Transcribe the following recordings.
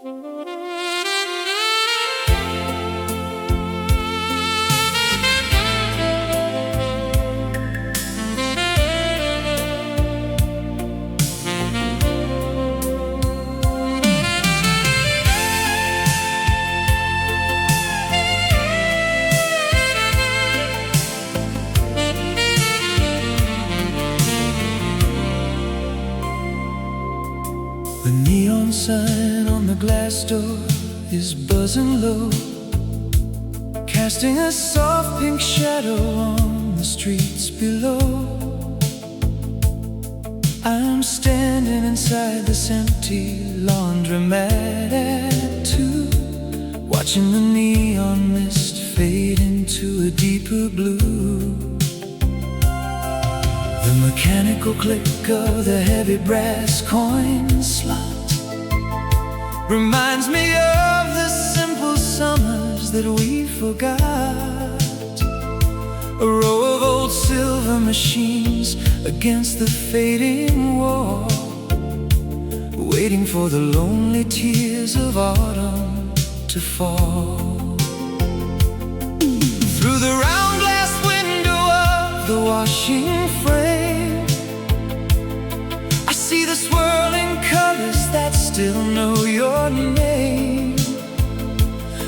The neon sign on the glass door is buzzing low, casting a soft pink shadow on the streets below. I'm standing inside this empty laundromat at 2, watching the neon mist fade into a deeper blue. The mechanical click of the heavy brass coin slot reminds me of the simple summers that we forgot. A row of old silver machines against the fading wall, waiting for the lonely tears of autumn to fall. Through the round glass window of the washing frame, I see the swirling colors that still know your name.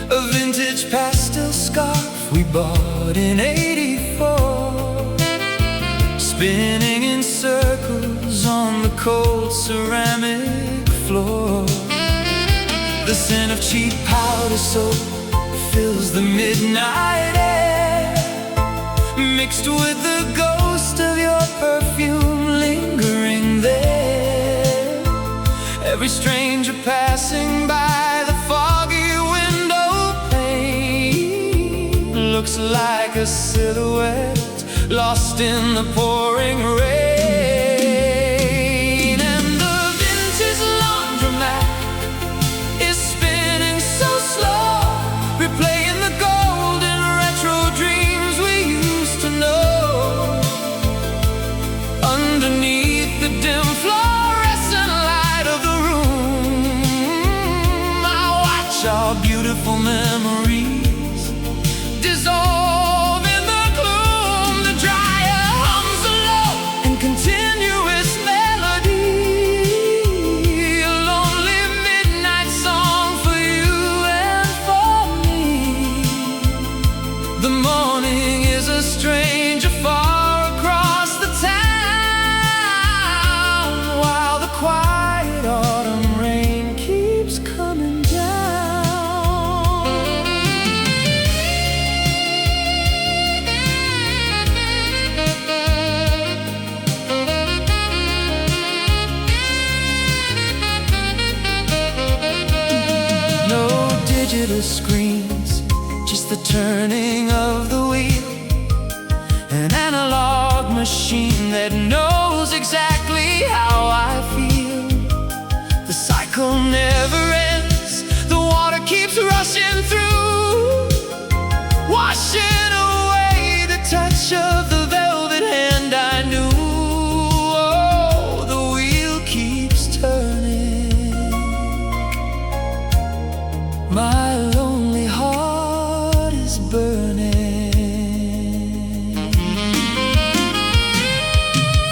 A vintage pastel scarf we bought in '84, spinning in circles on the cold ceramic floor. The scent of cheap powder soap fills the midnight air, mixed with the ghost of your perfume lingering there. Every stranger passing by the foggy window pane looks like a silhouette lost in the pouring rain. And the vintage laundromat is spinning so slow, replaying the golden retro dreams we used to know. Underneath the dim fluorescent light of the room, I watch our beautiful memories dissolve in the gloom. The dryer hums a low and continuous melody, a lonely midnight song for you and for me. The morning is a stranger far across the town, while the quiet autumn rain keeps coming down. No digital screens, just the turning of the wheel, an analog machine that knows exactly how I feel. The cycle never ends, the water keeps rushing through, washing away the touch of the velvet hand I knew. Oh, the wheel keeps turning, my lonely heart is burning.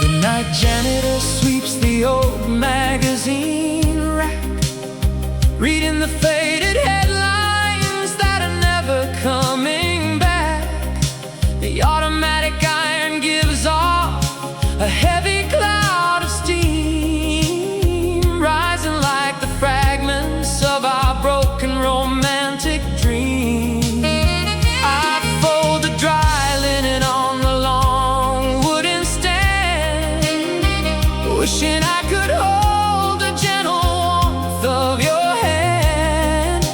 The night janitor sweeps the old magazine rack, reading the faded headlines that are never coming back. The automatic iron gives off a heavy cloud of steam, rising like the fragments of our broken romantic dream. I fold the dry linen on the long wooden stand, wishing I could hold the gentle warmth of your hand.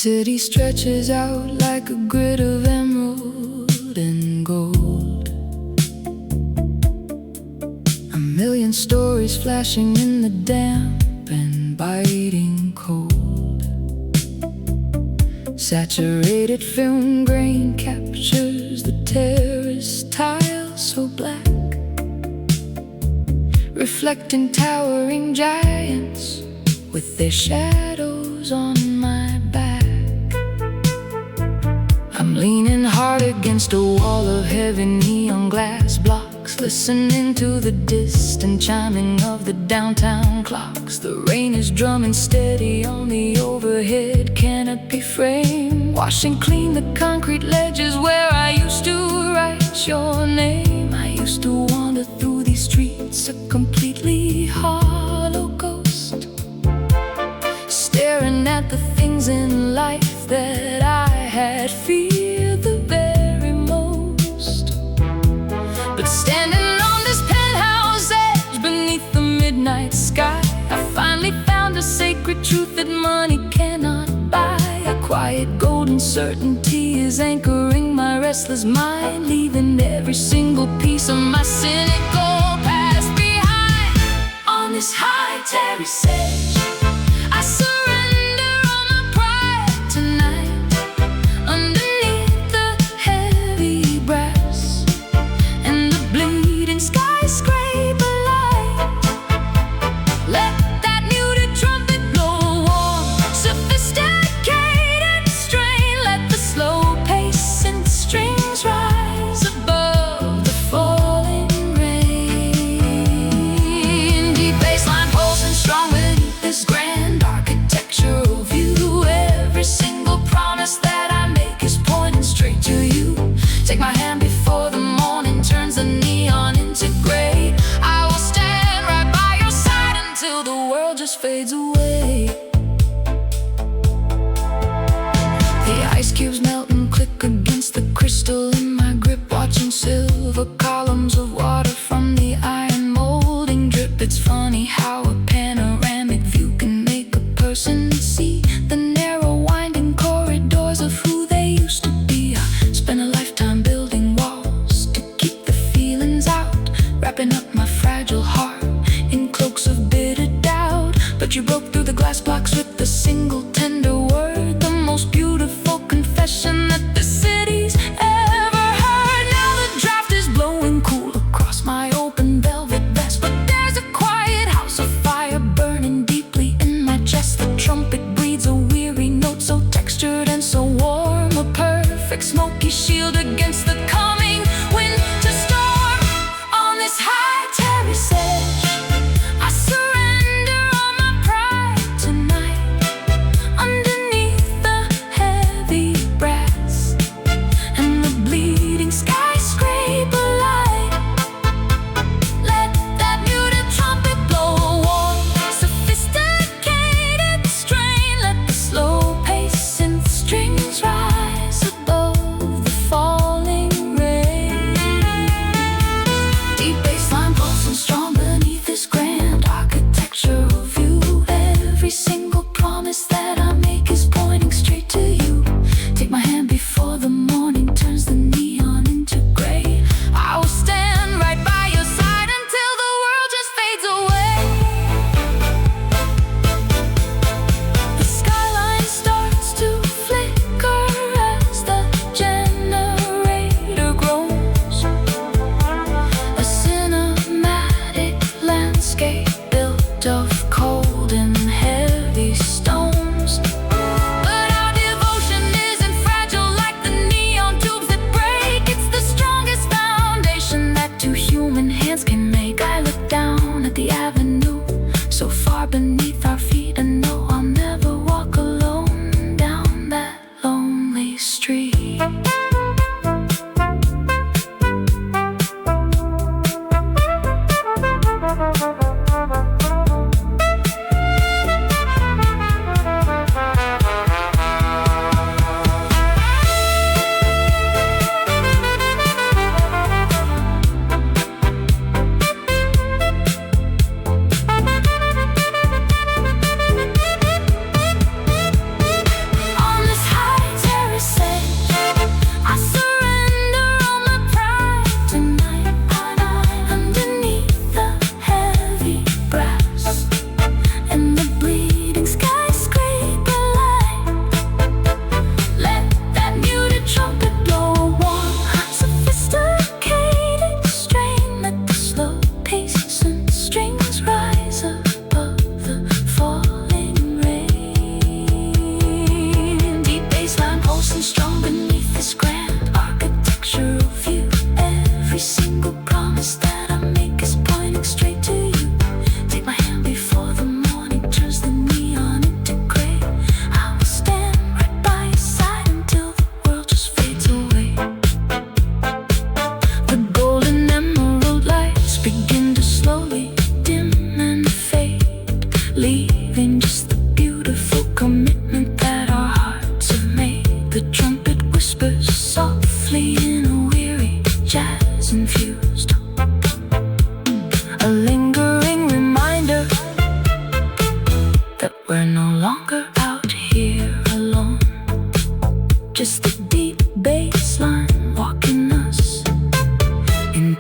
city stretches out like a grid of emerald and gold. A million stories flashing in the damp and biting cold. Saturated film grain captures the terrace tile so black, reflecting towering giants with their shadows on my back. I'm leaning hard against a wall of heavy neon glass blocks, listening to the distant chiming of the downtown clocks. The rain is drumming steady on the overhead canopy frame, washing clean the concrete ledges where I used to write your name. I used to wander through these streets, a completely hollow ghost, staring at the things in life that I had feared the very most. But standing on this penthouse edge beneath the midnight sky, I finally found a sacred truth that money cannot buy. A quiet golden certainty is anchoring my restless mind, leaving every single piece of my cynical past behind. On this high terrace edge, I surrender all my pride tonight. Underneath the heavy brass and the bleeding skyscraper light, let that muted trumpet blow warm, sophisticated strain. Let the slow pace and strings rise above the falling rain. Deep bassline pulsing strong beneath this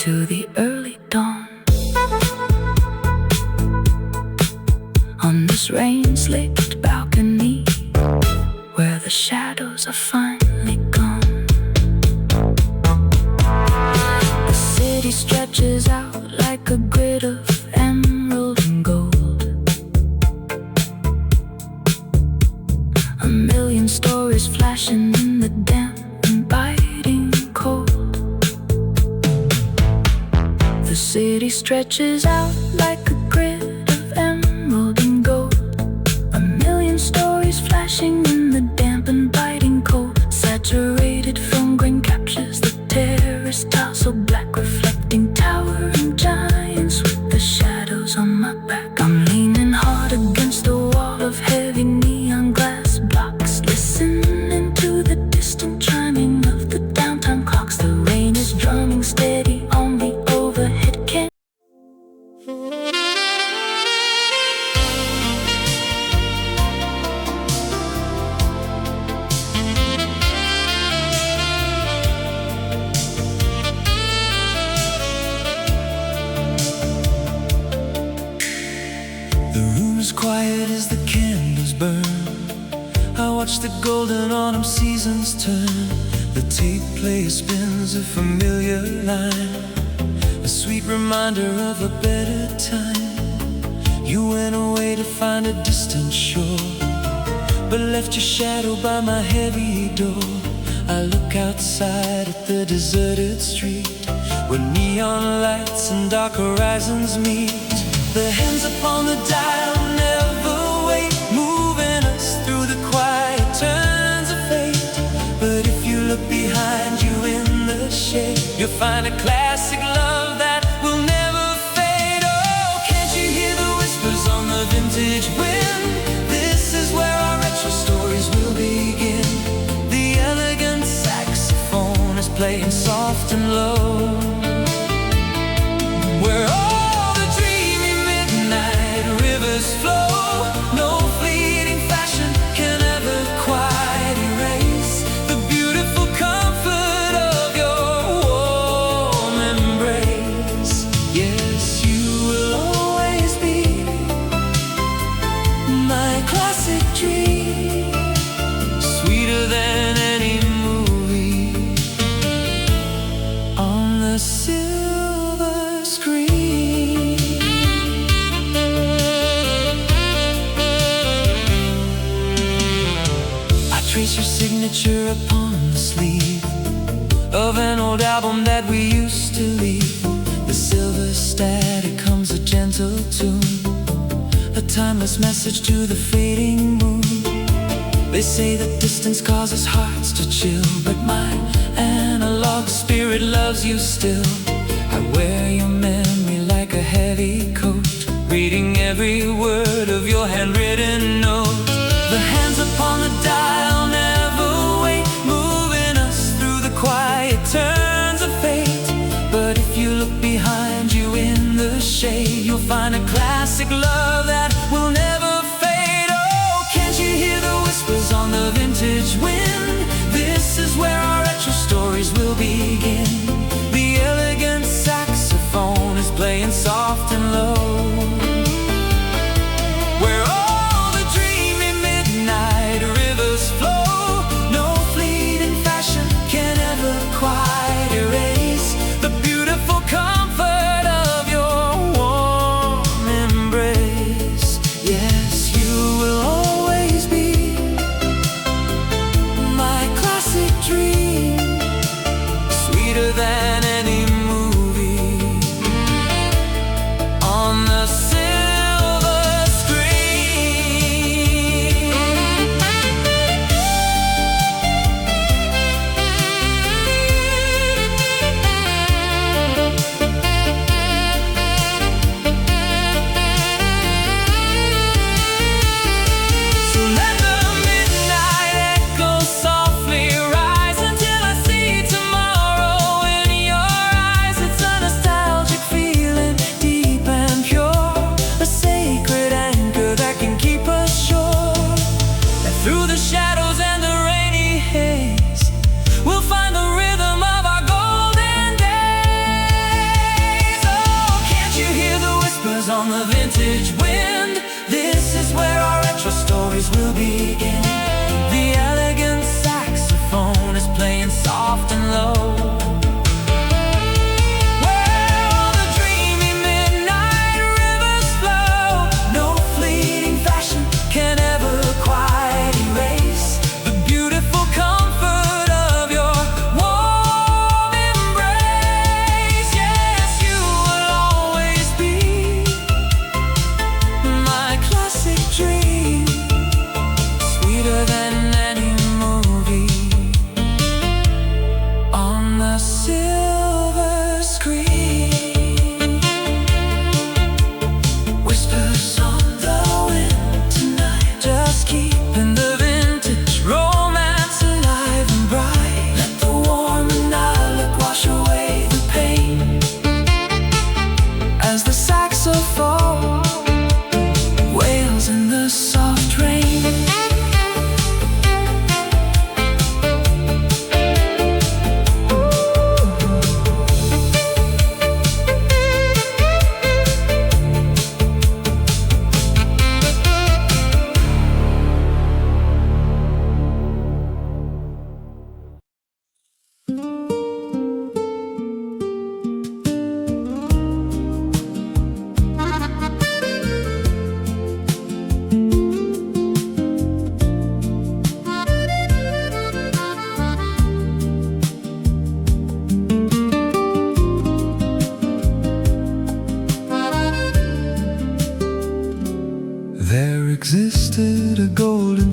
into the early dawn. On this rain-slicked balcony, where the shadows are finally gone, the city stretches out like a grid of emerald and gold. A million stories flashing in the damp and biting cold. The city stretches out like a grid of emerald and gold. A million stories flashing in the damp and biting cold. Saturated film grain captures the terrace tile, so black, reflecting towering giants with the shadows on my back. I'm leaning hard against the wall of heavy neon glass blocks, listening to the distant chiming of the downtown clocks. The rain is drumming steady on the overhead can. The room is quiet as the candles burn. I watch the golden autumn seasons turn. The tape player spins a familiar line, a sweet reminder of a better time. You went away to find a distant shore, but left your shadow by my heavy door. I look outside at the deserted street, where neon lights and dark horizons meet. The hands upon the dial never wait, moving us through the quiet turns of fate. But if you look behind you in the shade, you'll find a classic love that will never fade. Oh, can't you hear the whispers on the vintage wind? This is where our retro stories will begin. The elegant saxophone is playing soft and low, where all the dreamy midnight rivers flow. No fleeting fashion can ever quite erase the beautiful comfort of your warm embrace. Yes, you will always be my classic dream, sweeter than any movie on the silver screen. I trace your signature upon the sleeve of an old album that we used to leave. The silver static comes a gentle tune, a timeless message to the fading moon. They say that distance causes hearts to chill, but my analog spirit loves you still. I wear your memory like a heavy coat, reading every word of your handwritten note. The hands upon the dial never wait, moving us through the quiet turns of fate. But if you look behind you in the shade, you'll find a classic love that will never fade. Oh, can't you hear the whispers on the vintage wind? This is where our retro stories will begin. The elegant saxophone is playing soft and low, where all the dreamy midnight rivers flow. No fleeting fashion can ever quite erase the beautiful comfort of your warm embrace. Yes, you will always be my classic dream, sweeter than any movie on the silver screen. So let the midnight echo softly rise until I see tomorrow in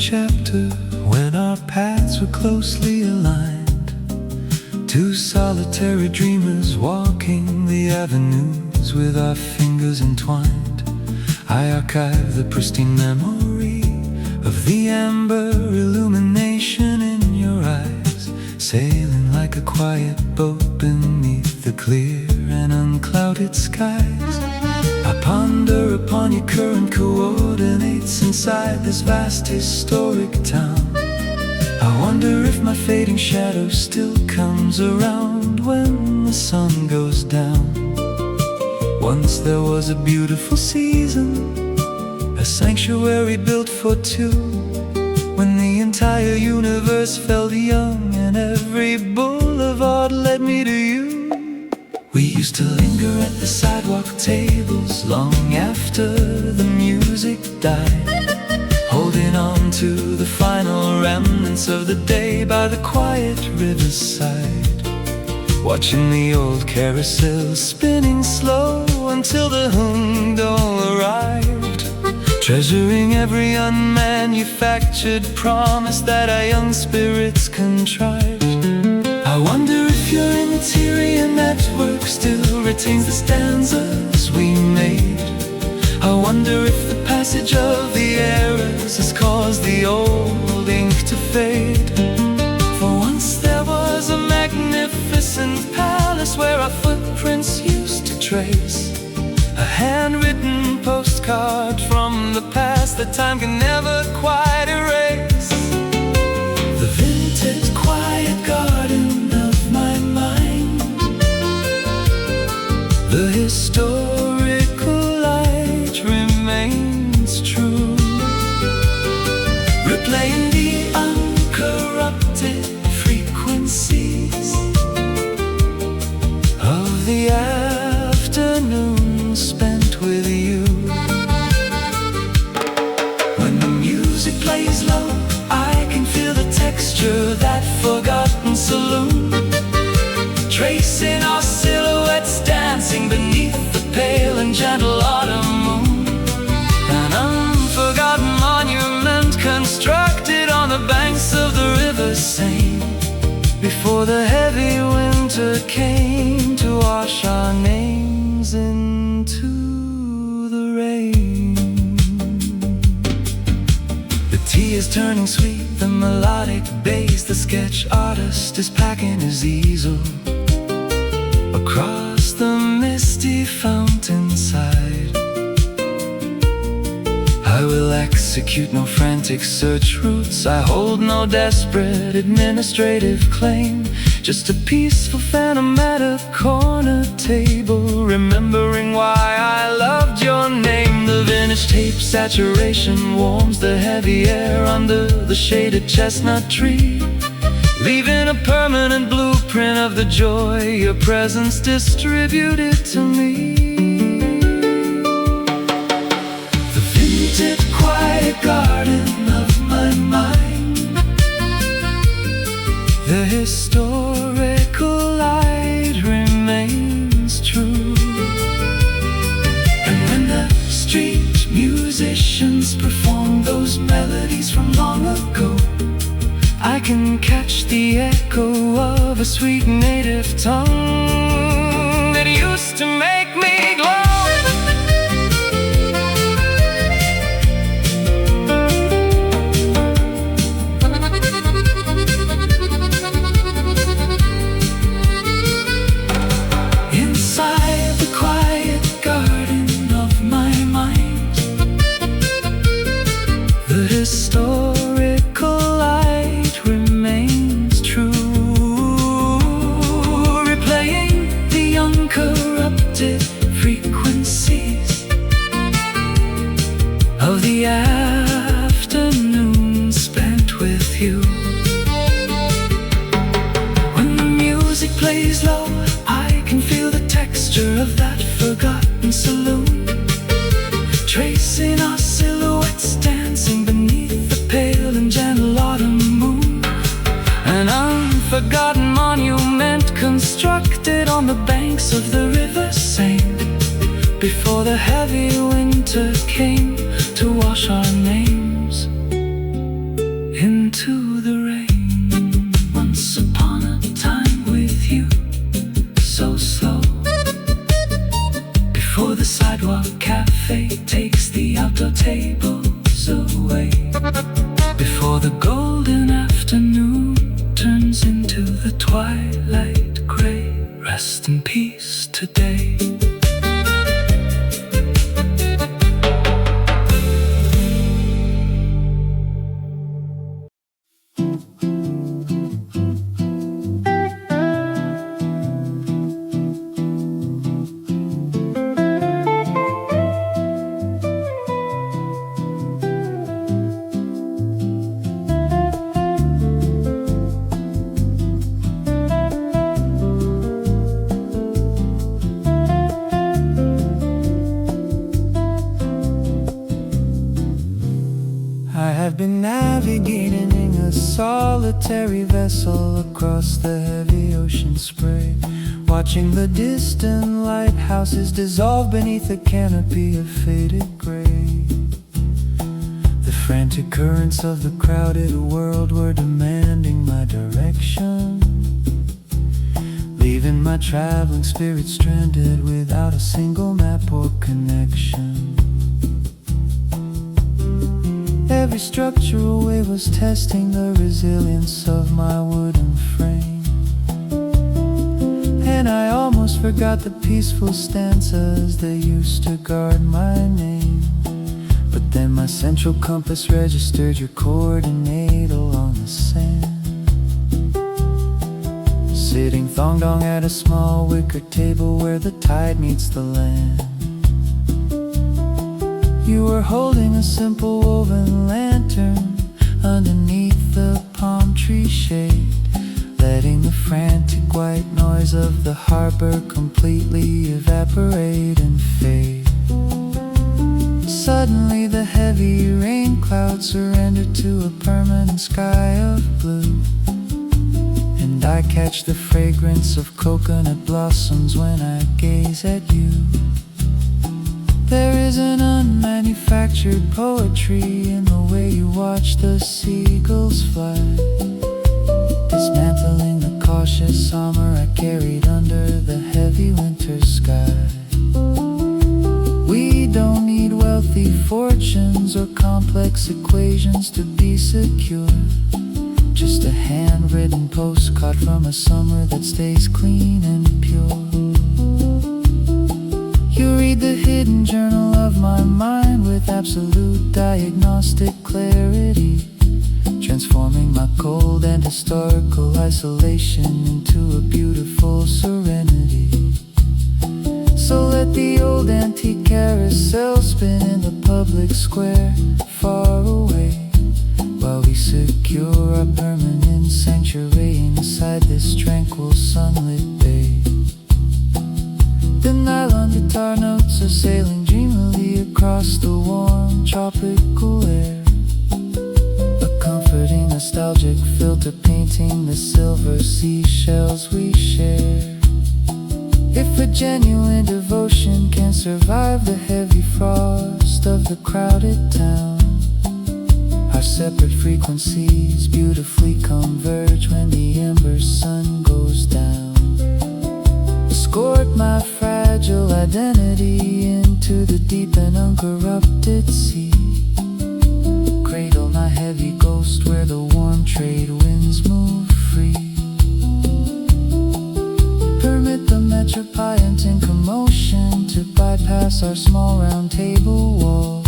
chapter when our paths were closely aligned. Two solitary dreamers walking the avenues with our fingers entwined. I archive the pristine memory of the amber illumination in your eyes, sailing like a quiet boat beneath the clear and unclouded skies. I ponder upon your current coordinates inside this vast historic town. I wonder if my fading shadow still comes around when the sun goes down. Once there was a beautiful season, a sanctuary built for two, when the entire universe felt young and every boulevard led me to you. We used to linger at the sidewalk tables long after the music died, holding on to the final remnants of the day by the quiet riverside, watching the old carousel spinning slow until the Hoongdall arrived, treasuring every unmanufactured promise that our young spirits contrived. I wonder if your interior network still retains the stanzas we made. I wonder if the passage of the eras has caused the old ink to fade. For once there was a magnificent palace where our footprints used to trace, a handwritten postcard from the past that time can never quite erase. The vintage quiet garden of my mind, the historical light remains true, replaying the uncorrupted frequencies of the afternoon spent with you. When the music plays low, I can feel the texture of that forgotten saloon, tracing our silhouettes dancing beneath the pale and gentle autumn moon. An unforgotten monument constructed on the banks of the river Seine, before the heavy winter came to wash our names into the rain. The tea is turning sweet, the melodic bass, the sketch artist is packing his easel across the misty fountainside. I will execute no frantic search routes, I hold no desperate administrative claim, just a peaceful phantom at a corner table, remembering why I loved your name. The vintage tape saturation warms the heavy air under the shaded chestnut tree, leaving a permanent blueprint of the joy your presence distributed to me. The vintage quiet garden of my mind, the historical light remains true. And when the street musicians perform those melodies from long ago, I can catch the echo of a sweet native tongue that used to make me glow. Inside the quiet garden of my mind, the historical light remains true, replaying the uncorrupted frequencies of the afternoon spent with you. When the music plays low, I can feel the texture of that forgotten saloon, tracing our silhouettes dancing beneath the pale and gentle autumn moon. An unforgotten monument constructed on the banks of the river Seine, before the heavy winter came to wash our names so slow. Before the sidewalk cafe takes the outdoor tables away. Before the golden afternoon turns into the twilight gray. Rest in peace today. I've been navigating in a solitary vessel across the heavy ocean spray, watching the distant lighthouses dissolve beneath a canopy of faded gray. The frantic currents of the crowded world were demanding my direction, leaving my traveling spirit stranded without a single map or connection. Every structural wave was testing the resilience of my wooden frame, and I almost forgot the peaceful stanzas that used to guard my name. But then my central compass registered your coordinate along the sand. Sitting thong-dong at a small wicker table where the tide meets the land. You were holding a simple woven lantern underneath the palm tree shade, letting the frantic white noise of the harbor completely evaporate and fade. Suddenly the heavy rain clouds surrendered to a permanent sky of blue, and I catch the fragrance of coconut blossoms when I gaze at you. There is an unmanufactured poetry in the way you watch the seagulls fly, dismantling the cautious armor I carried under the heavy winter sky. We don't need wealthy fortunes or complex equations to be secure, just a handwritten postcard from a summer that stays clean and pure. You read the hidden journal of my mind with absolute diagnostic clarity, transforming my cold and historical isolation into a beautiful serenity. So let the old antique carousel spin in the public square far away, while we secure our permanent sanctuary inside this tranquil sunlit bay. The nylon guitar notes are sailing dreamily across the warm tropical air, a comforting nostalgic filter painting the silver seashells we share. If a genuine devotion can survive the heavy frost of the crowded town, our separate frequencies beautifully converge when the ember sun goes down. Escort my fragile identity into the deep and uncorrupted sea. Cradle my heavy ghost where the warm trade winds move free. Permit the metropolitan in commotion to bypass our small round table wall,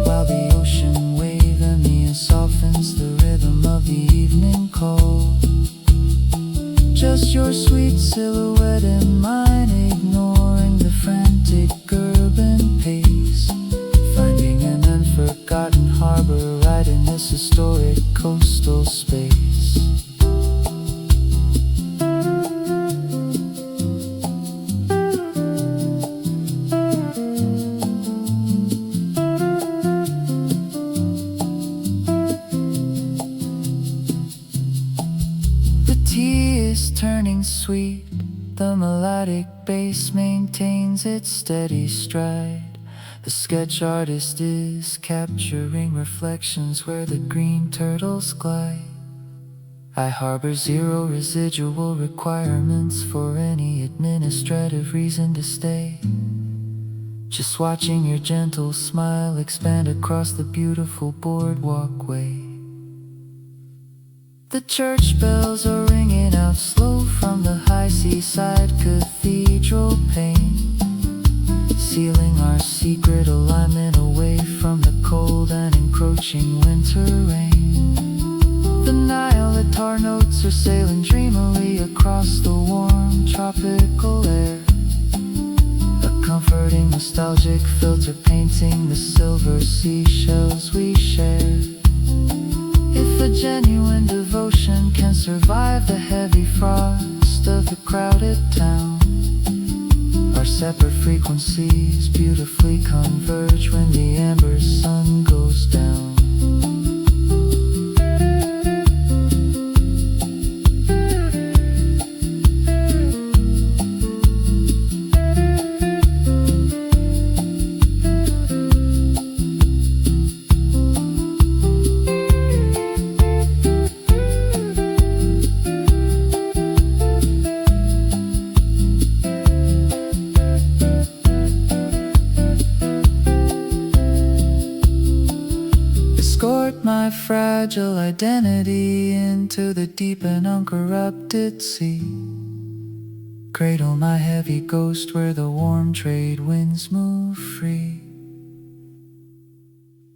while the ocean wave in me softens the rhythm of the evening call. Just your sweet silhouette in mine, ignoring the frantic urban pace, finding an unforgotten harbor right in this historic coastal space. Turning sweet, the melodic bass maintains its steady stride. The sketch artist is capturing reflections where the green turtles glide. I harbor zero residual requirements for any administrative reason to stay. Just watching your gentle smile expand across the beautiful boardwalk way. The church bells are ringing out slow from the high seaside cathedral pane, sealing our secret alignment away from the cold and encroaching winter rain. The Nile guitar notes are sailing dreamily across the warm tropical air, a comforting nostalgic filter painting the silver seashells we share. If a genuine devotion can survive the heavy frost of the crowded town, our separate frequencies beautifully converge when the amber sun goes down. Escort my fragile identity into the deep and uncorrupted sea. Cradle my heavy ghost where the warm trade winds move free.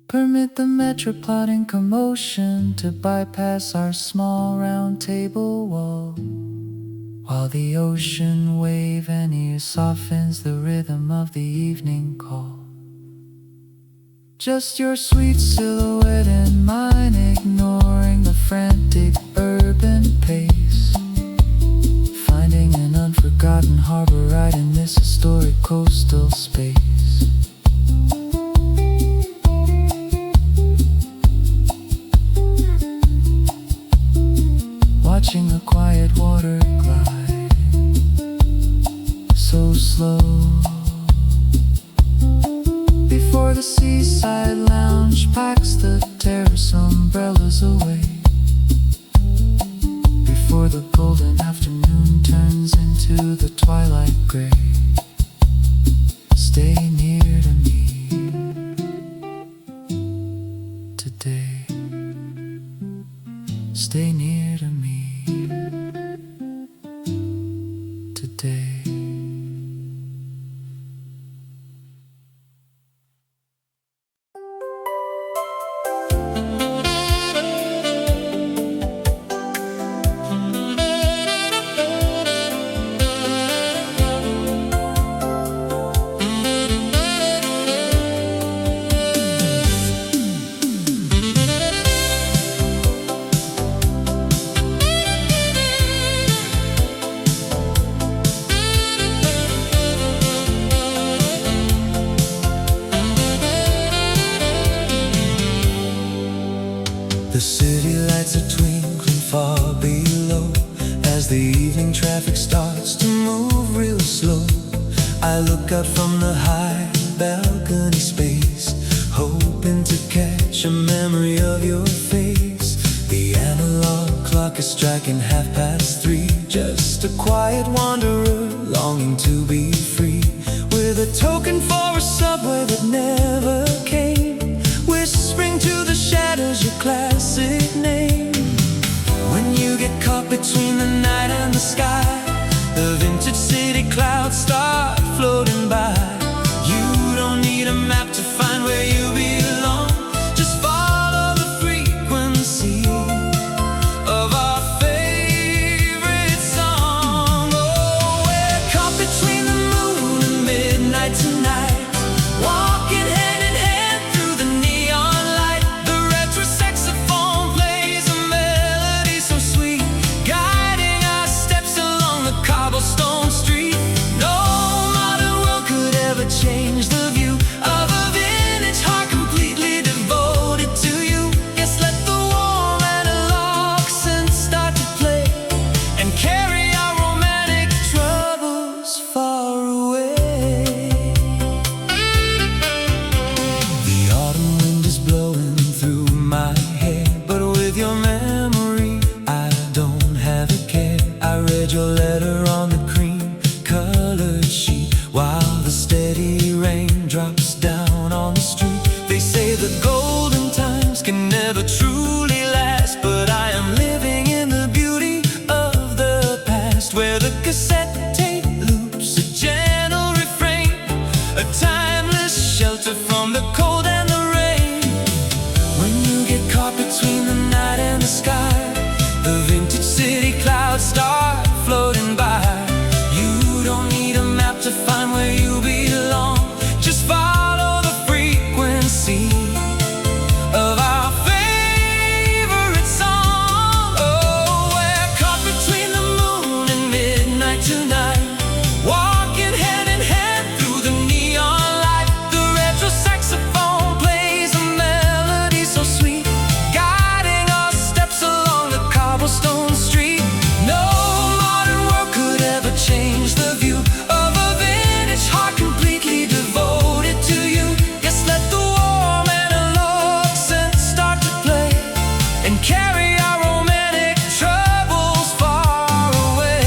Permit the metropolitan commotion to bypass our small round table wall, while the ocean wave and ear softens the rhythm of the evening call. Just your sweet silhouette and mine, ignoring the frantic urban pace, finding an unforgotten harbor right in this historic coastal space. Watching the quiet water glide so slow before the seaside lounge packs the terrace umbrellas away, before the golden afternoon turns into the twilight gray. Stay near to me today. Stay near to me today. The city lights are twinkling far below as the evening traffic starts to move real slow. I look out from the high balcony space, hoping to catch a memory of your face. The analog clock is striking 3:30, just a quiet wanderer longing to be free, with a token for a subway that never came, whispering to the shadows your classic name. When you get caught between the night and the sky, the vintage city clouds start floating by. You don't need a map to find where you belong, just follow the frequency of our favorite song. Oh, we're caught between the moon and midnight tonight, walking hand in hand through the neon light. The retro saxophone plays a melody so sweet, guiding our steps along the cobblestone street. No modern world could change the view of a vintage heart completely devoted to you. Yes, let the warm analog synth start to play and carry our romantic troubles far away.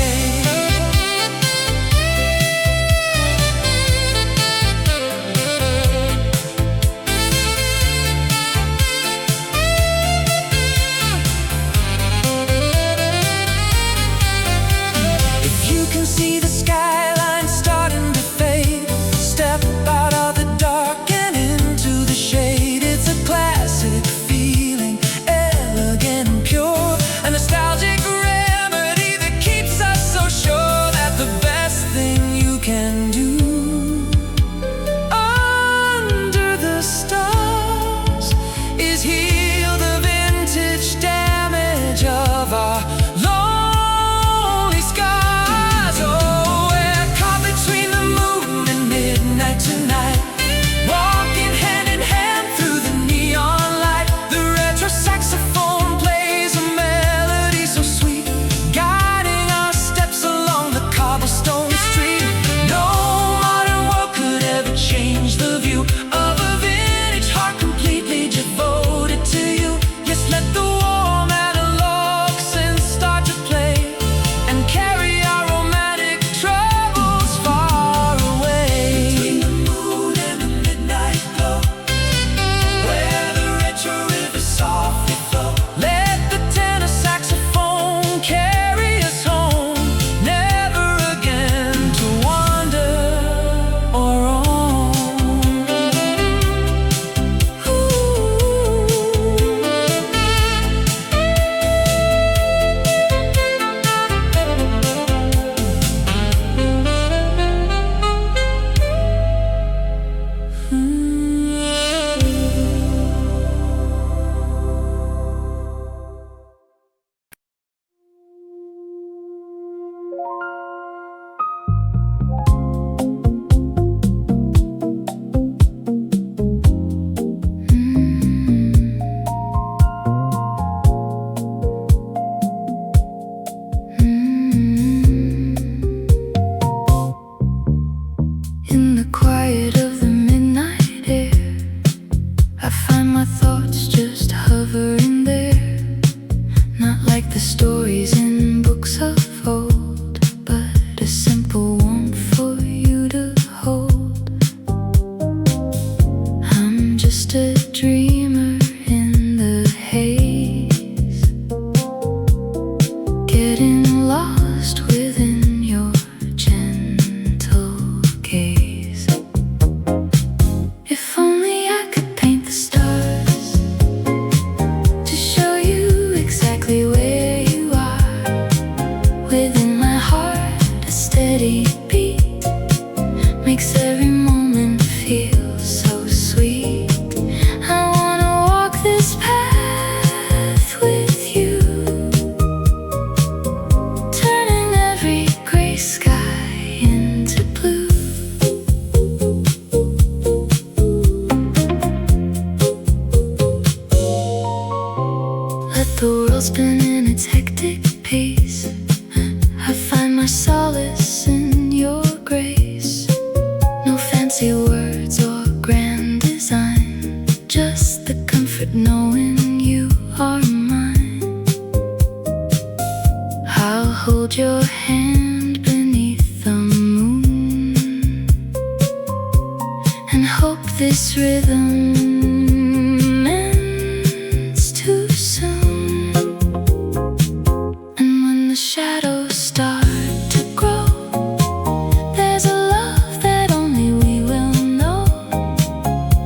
If you can see the skyline starting to fade, step out of the dark and into the shade. It's a classic feeling, elegant and pure, a nostalgic remedy that keeps us so sure that the best thing you can do under the stars is heal the vintage damage of our lonely scars. Oh, we're caught between the moon and midnight tonight, walking hand in hand through the neon light. The retro saxophone plays a melody so sweet, guiding our steps along the cobblestone street. No modern world could ever change the view of a vintage heart completely devoted to you. Yes, let the warm analog synth start to play and carry our romantic troubles far away. Between the moon and the midnight glow, where the retro rivers softly flow, let the tenor saxophone carry us home, never again to wander or roam. In the quiet of the midnight air, I find my thoughts just hovering there. Not like the stories in books of old, but a simple warmth for you to hold. I'm just a dreamer in the haze, getting lost within your gentle gaze. If only I could paint the stars to show you exactly where you are. Within my heart, a steady beat makes every moment feel so sweet. I wanna walk this path with you, turning every gray sky into blue. Let the world spin in its hectic pace. I find my solace in your grace. No fancy words or grand design, just the comfort knowing you are mine. I'll hold your hand beneath the moon and hope this rhythm ends too soon. And when the shadows start to grow, there's a love that only we will know,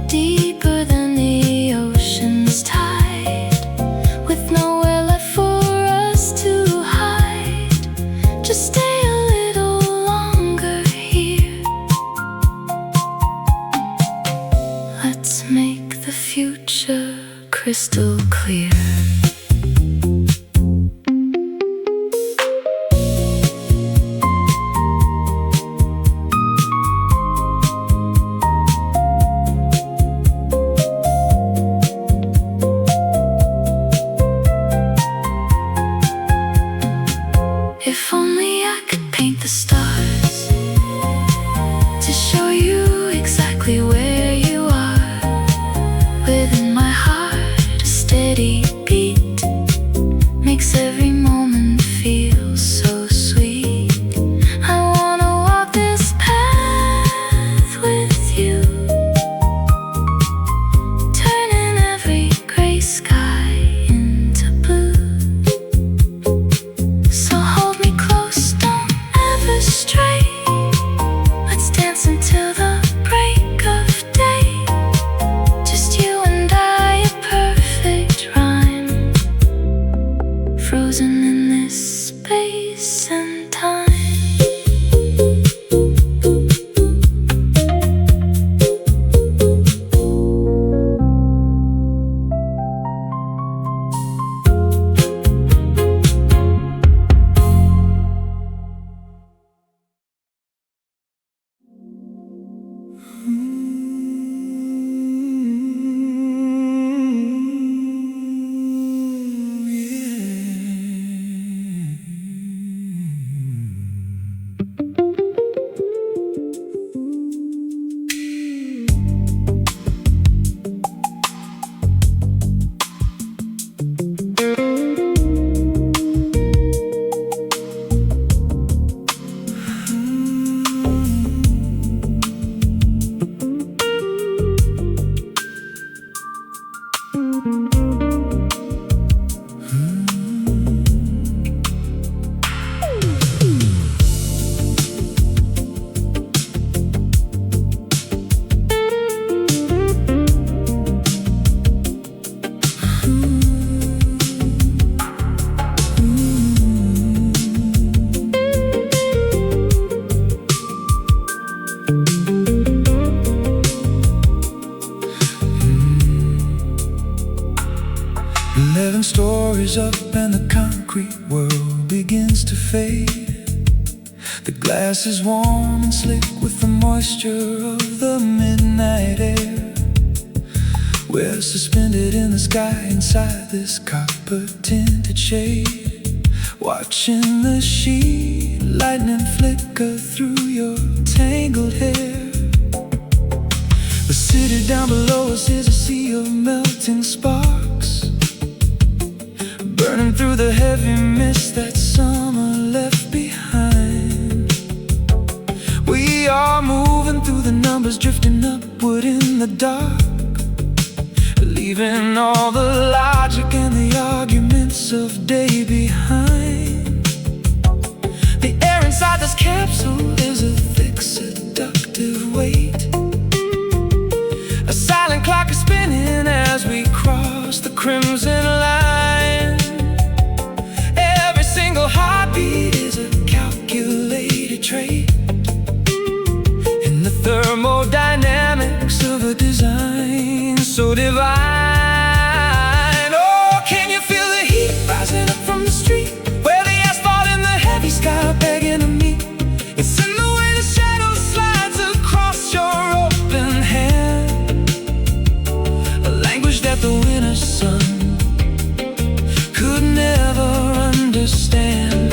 deeper than the ocean's tide, with nowhere left for us to hide. Just stay a little longer here. Let's make the future crystal clear. If only I could paint the stars stars to show you exactly where you are. Within my heart, a steady beat makes every moment feel so sweet. I wanna walk this path with you, turning every gray sky into blue. So hold me close, don't ever stray. Let's dance until the break of day. Just you and I, a perfect rhyme, frozen in this space and time. Stories up and the concrete world begins to fade. The glass is warm and slick with the moisture of the midnight air. We're suspended in the sky inside this copper-tinted shade, watching the sheet lightning flicker through your tangled hair. The city down below us is a sea of melting sparks, burning through the heavy mist that summer left behind. We are moving through the numbers, drifting upward in the dark, leaving all the logic and the arguments of day behind. The air inside this capsule is a thick, seductive weight. A silent clock is spinning as we cross the crimson line. Every single heartbeat is a calculated trait in the thermodynamics of a design so divine. Oh, can you feel the heat rising up from the street, where the asphalt and the heavy sky are begging to meet? It's in the way the shadow slides across your open hand, a language that the winter sun could never understand.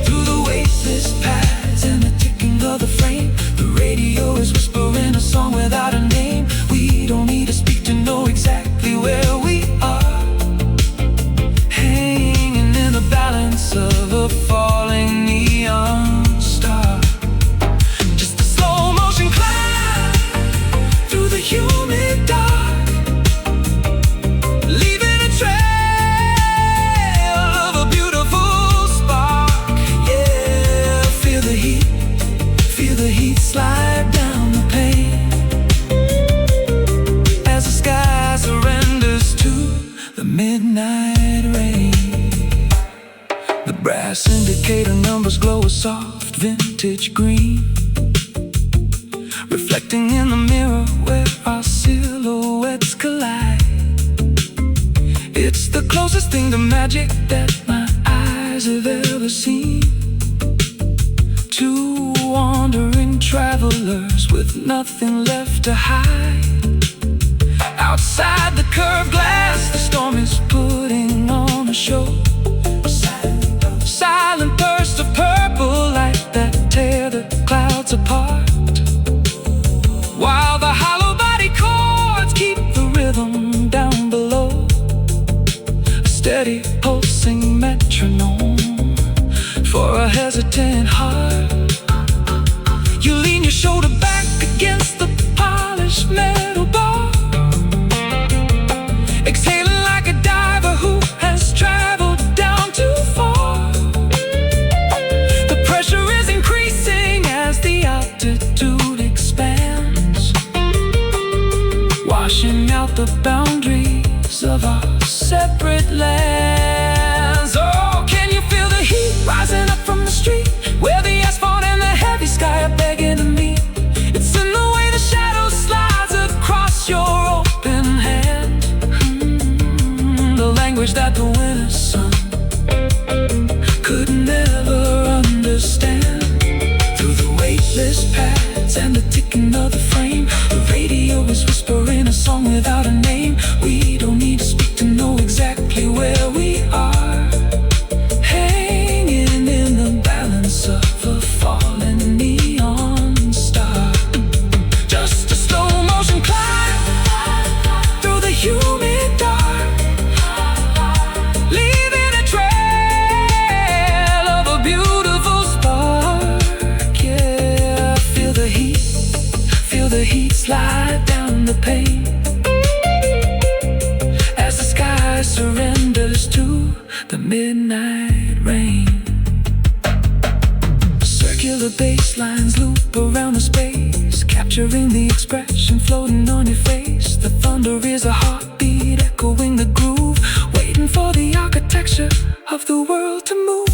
Through the weightless pads and the ticking of the frame, the radio is whispering a song without a name. We don't need to speak to know exactly where we are, hanging in the balance of a falling neon star. Just a slow motion climb through the humid dark, leaving a trail of a beautiful spark. Yeah, feel the heat slide down the pane as the sky surrenders to the midnight rain. The brass indicator numbers glow a soft vintage green, reflecting in the mirror where our silhouettes collide. It's the closest thing to magic that my eyes have ever seen. Two wandering travelers with nothing left to hide. Outside the curved glass, the storm is putting on a show. Silent burst of purple light that tear hearts apart, while the hollow body chords keep the rhythm down below. A steady pulsing metronome for a hesitant heart. You lean your shoulder back against the polished metal bar, exhaling like a diver who has traveled down too far. The pressure is increasing as the altitude expands, washing out the boundaries of our separate lands. Oh, can you feel the heat rising up from the street, where the asphalt and the heavy sky are begging to meet? It's in the way the shadow slides across your open hand, the language that the winter sun could never understand. Through the weightless pads and the ticking of the frame, the radio is whispering a song without a name. We don't need to speak to know exactly where we are, hanging in the balance of a falling neon star. Just a slow motion climb through the humid dark, leaving a trail of a beautiful spark. Yeah, feel the heat slide down the pane as the sky surrenders to the midnight rain. Circular bass lines loop around the space, capturing the expression floating on your face. The thunder is a heartbeat echoing the groove, waiting for the architecture of the world to move.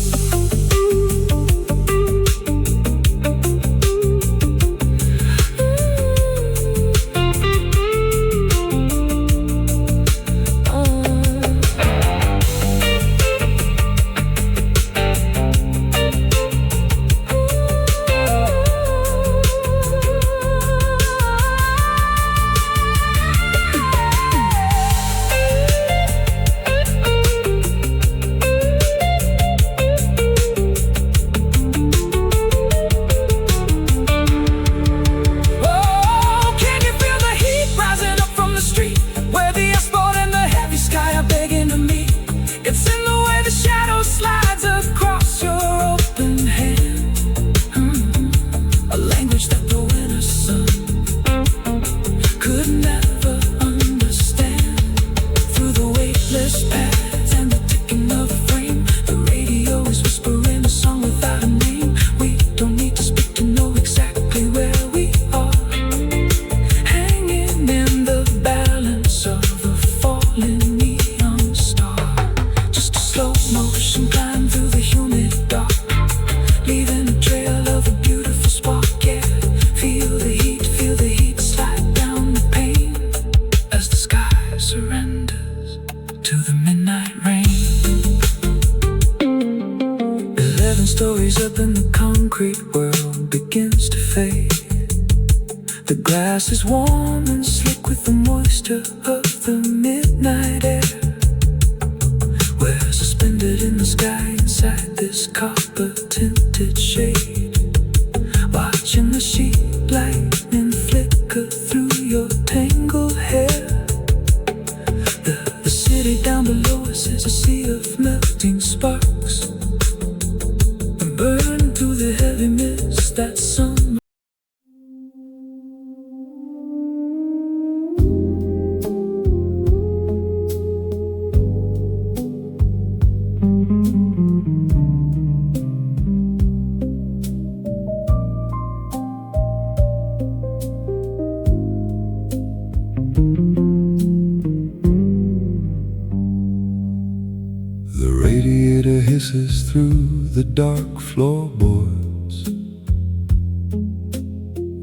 Stories up in the concrete world begins to fade. The grass is warm and slick with the moisture of the midnight air. We're suspended in the sky inside this copper tinted shade, watching the sheet lightning flicker through your tangled hair. The city down below us is a sea of melting sparks, burn through the heavy mist that sun. The radiator hisses through the dark floorboards.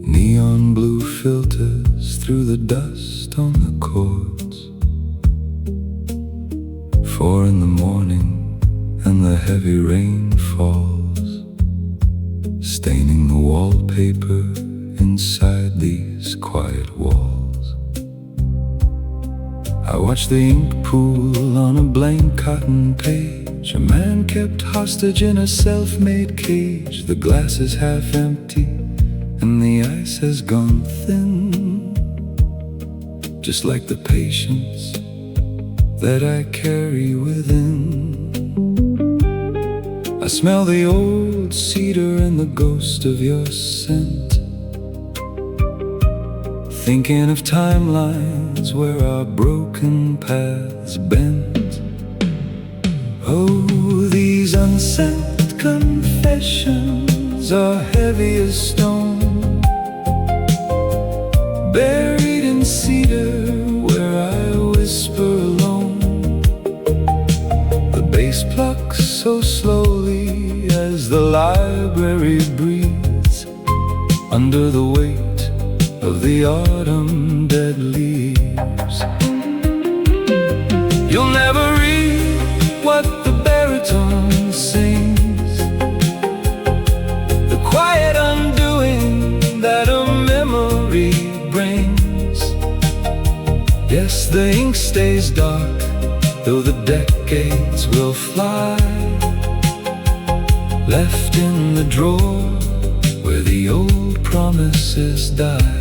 Neon blue filters through the dust on the cords. 4 in the morning and the heavy rain falls, staining the wallpaper inside these quiet walls. I watch the ink pool on a blank cotton page. A man kept hostage in a self-made cage. The glass is half empty and the ice has gone thin, just like the patience that I carry within. I smell the old cedar and the ghost of your scent, thinking of timelines where our broken paths bend. Oh, these unsent confessions are heavy as stone, buried in cedar where I whisper alone. The bass plucks so slowly as the library breathes under the weight of the autumn dead leaves. You'll never read what the baritone sings, the quiet undoing that a memory brings. Yes, the ink stays dark, though the decades will fly, left in the drawer where the old promises die.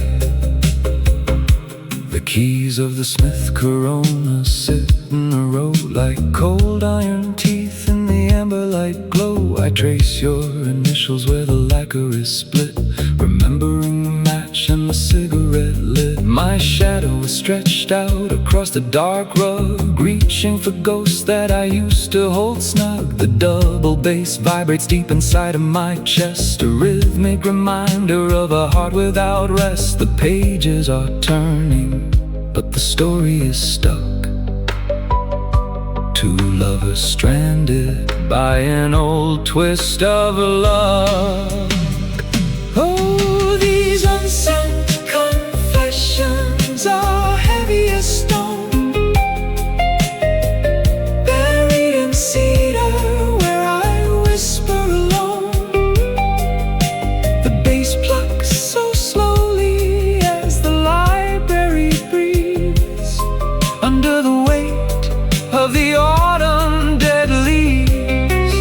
The keys of the Smith Corona sit in a row like cold iron teeth in the amber light glow. I trace your initials where the lacquer is split, remembering the match and the cigarette lit. My shadow is stretched out across the dark rug, reaching for ghosts that I used to hold snug. The double bass vibrates deep inside of my chest, a rhythmic reminder of a heart without rest. The pages are turning, but the story is stuck. Two lovers stranded by an old twist of luck. Oh, these unsent confessions are heavy as stone, buried in cedar where I whisper alone. The bass plucks so slowly as the library breathes under the weight of the autumn dead leaves.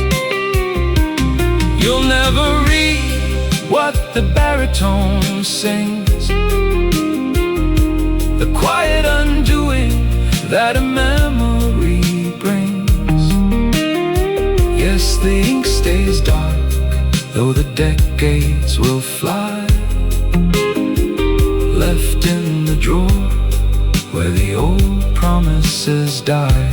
You'll never read what the baritone sings, the quiet undoing that a memory brings. Yes, the ink stays dark, though the decades will fly, left in the drawer where the old promises die.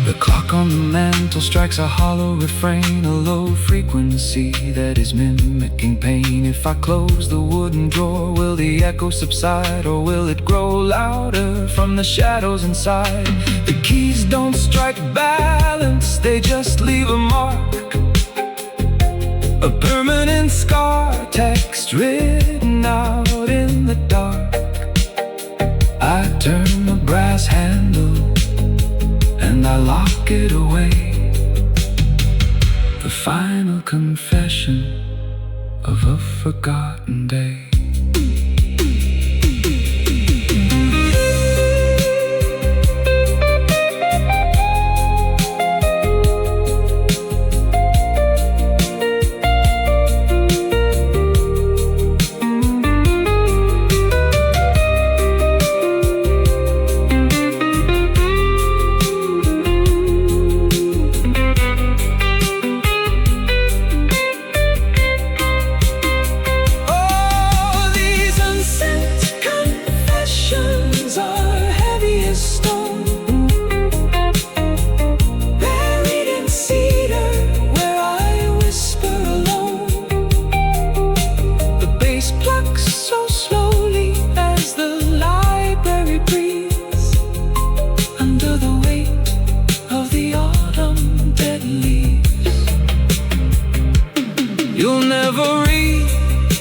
The clock on the mantle strikes a hollow refrain, a low frequency that is mimicking pain. If I close the wooden drawer, will the echo subside, or will it grow louder from the shadows inside? The keys don't strike balance, they just leave a mark, a permanent scar, text written out in the dark. I turn the brass handle and I lock it away, the final confession of a forgotten day. You'll never read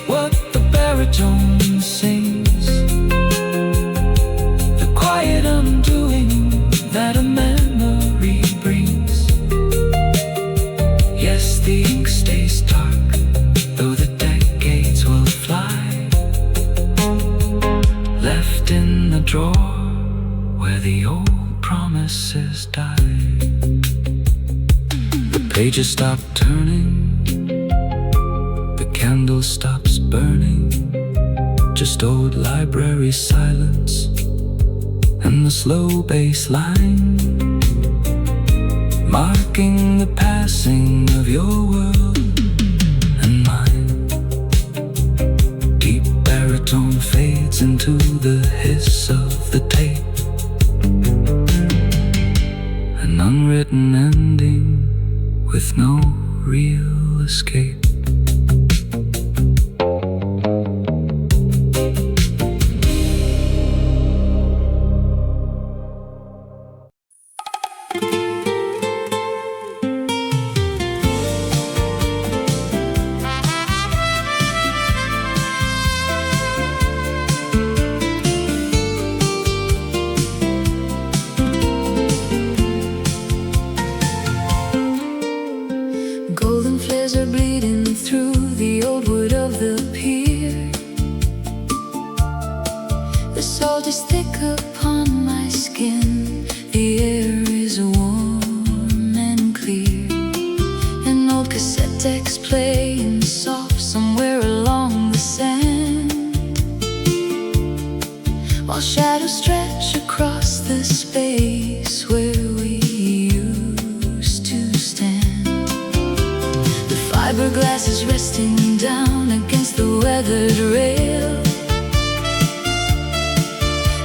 what the baritone sings, the quiet undoing that a memory brings. Yes, the ink stays dark, though the decades will fly, left in the drawer where the old promises die. The pages stop turning, candle stops burning, just old library silence and the slow bass line, marking the passing of your world and mine. Deep baritone fades into the hiss of the tape, an unwritten ending with no real escape. Golden flares are bleeding through the old wood of the pier. The salt is thick upon my skin. The air is warm and clear. An old cassette deck's playing soft somewhere along the sand, while shadows stretch across the space where we used to stand. Fiberglass is resting down against the weathered rail,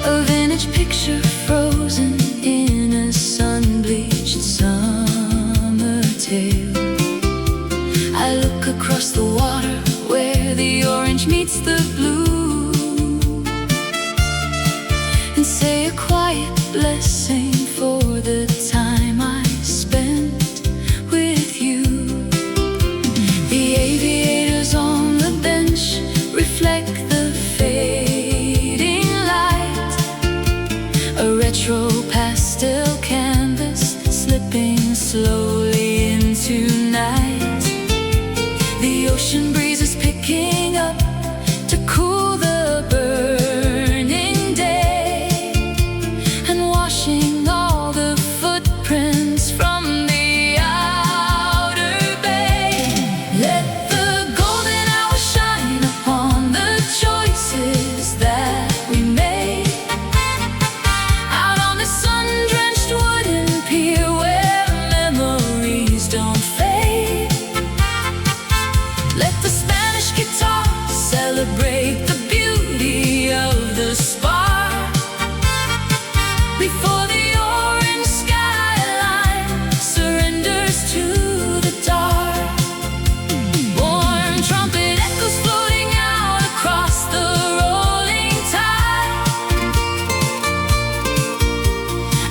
a vintage picture frozen in a sun-bleached summer tale. I look across the water where the orange meets the blue, and say a quiet blessing for the time I spent with you. The aviators on the bench reflect the fading light, a retro pastel canvas slipping slowly into night. The ocean breeze is picking up to cool the burning day, and washing all the footprints from the outer bay. Let the golden hour shine upon the choices that we made, out on the sun-drenched wooden pier where memories don't fade. Let the Spanish guitar celebrate the beauty of the spark before the orange skyline surrenders to the dark. Warm trumpet echoes floating out across the rolling tide,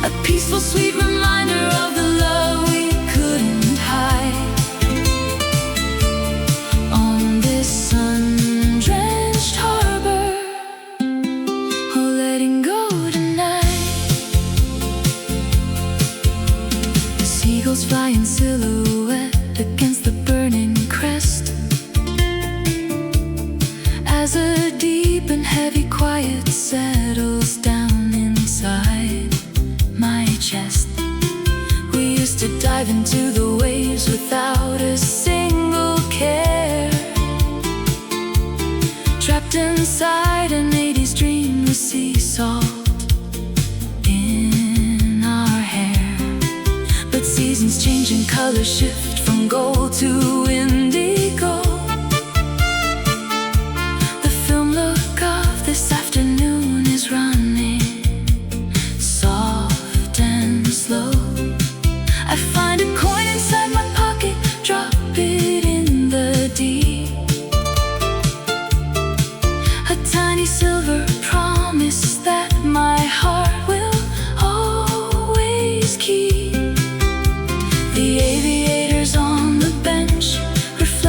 a peaceful, sweet reminder of the love we couldn't hide. On this sun-drenched harbor, oh, letting go tonight. Seagulls fly in silhouette against the burning crest, as a deep and heavy quiet settles down inside my chest. We used to dive into the waves without a single care, trapped inside an 80s dream, the sea salt in our hair. But seasons change and colors shift from gold to indigo. The film look of this afternoon is running soft and slow. I find a coin inside my pocket, drop it in the deep, a tiny silver promise that my heart will always keep. The aviators on the bench reflect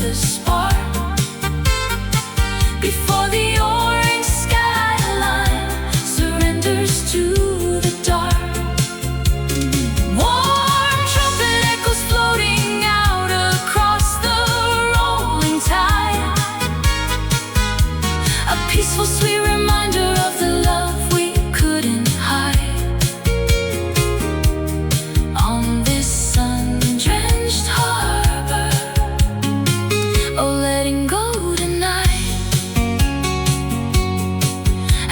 the spark. Before the orange skyline surrenders to the dark, warm trumpet echoes floating out across the rolling tide. A peaceful, sweet reminder of the love we couldn't hide. On this sun-drenched harbor, oh, letting go tonight.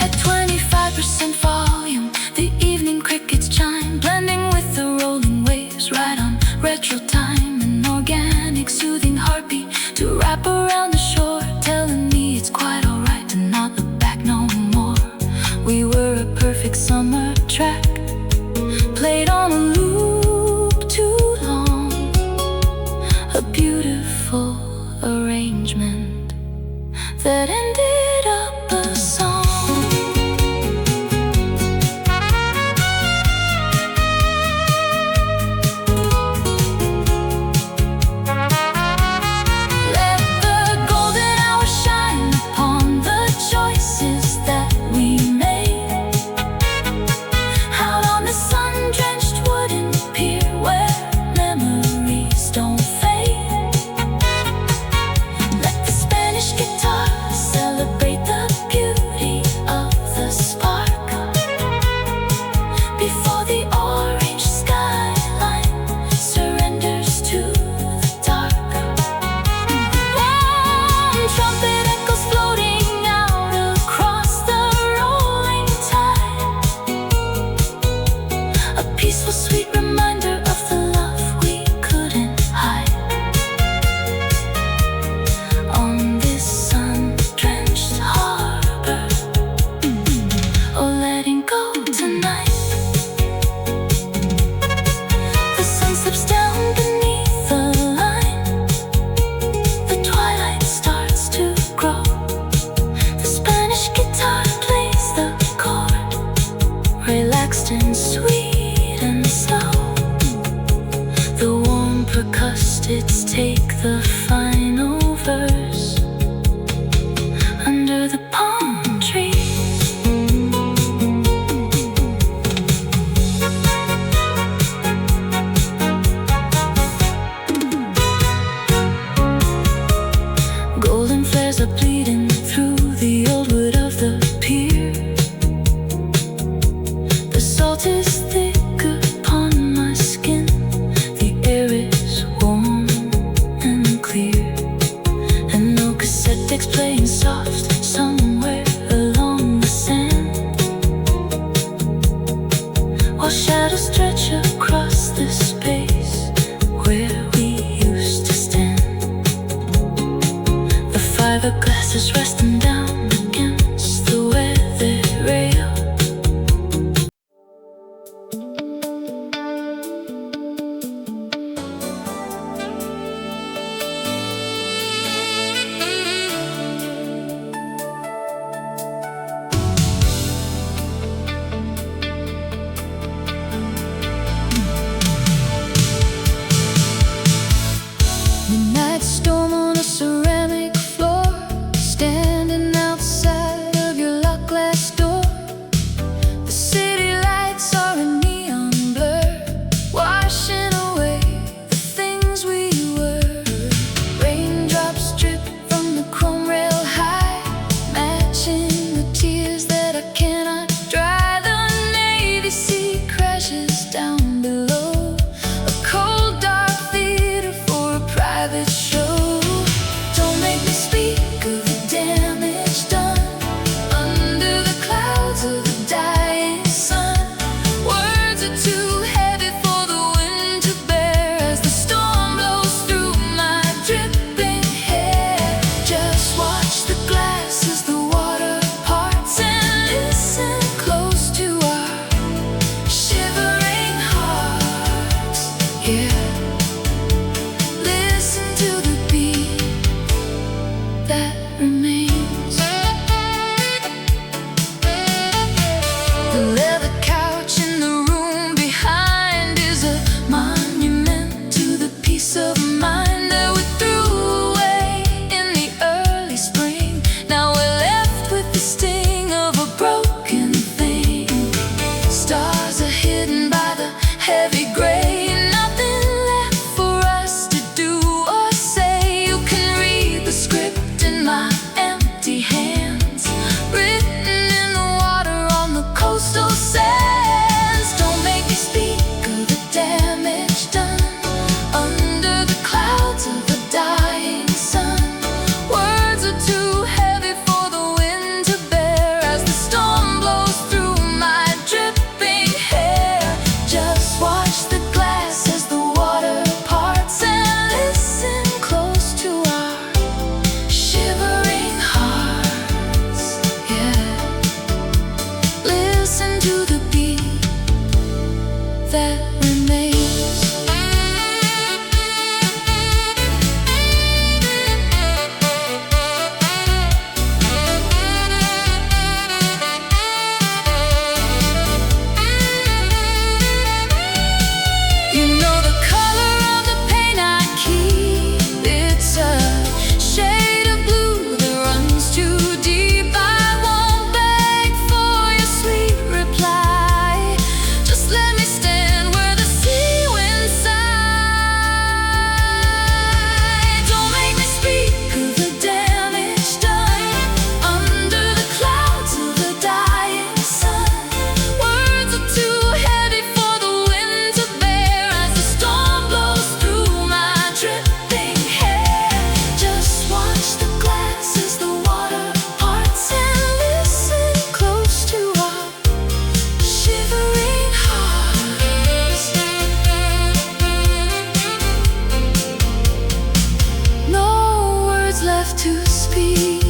At 25% volume, the evening crickets chime, blending with the rolling waves, right on retro time. An organic, soothing heartbeat to wrap around the shore, telling me it's quite alright to not look back no more. We were a perfect summer track, played on a loop too long. A beautiful arrangement that ended up a song. Let the golden hour shine upon the choices that we made, out on the sun-drenched wooden pier where memories don't fade. Let the Spanish guitar celebrate have to speak.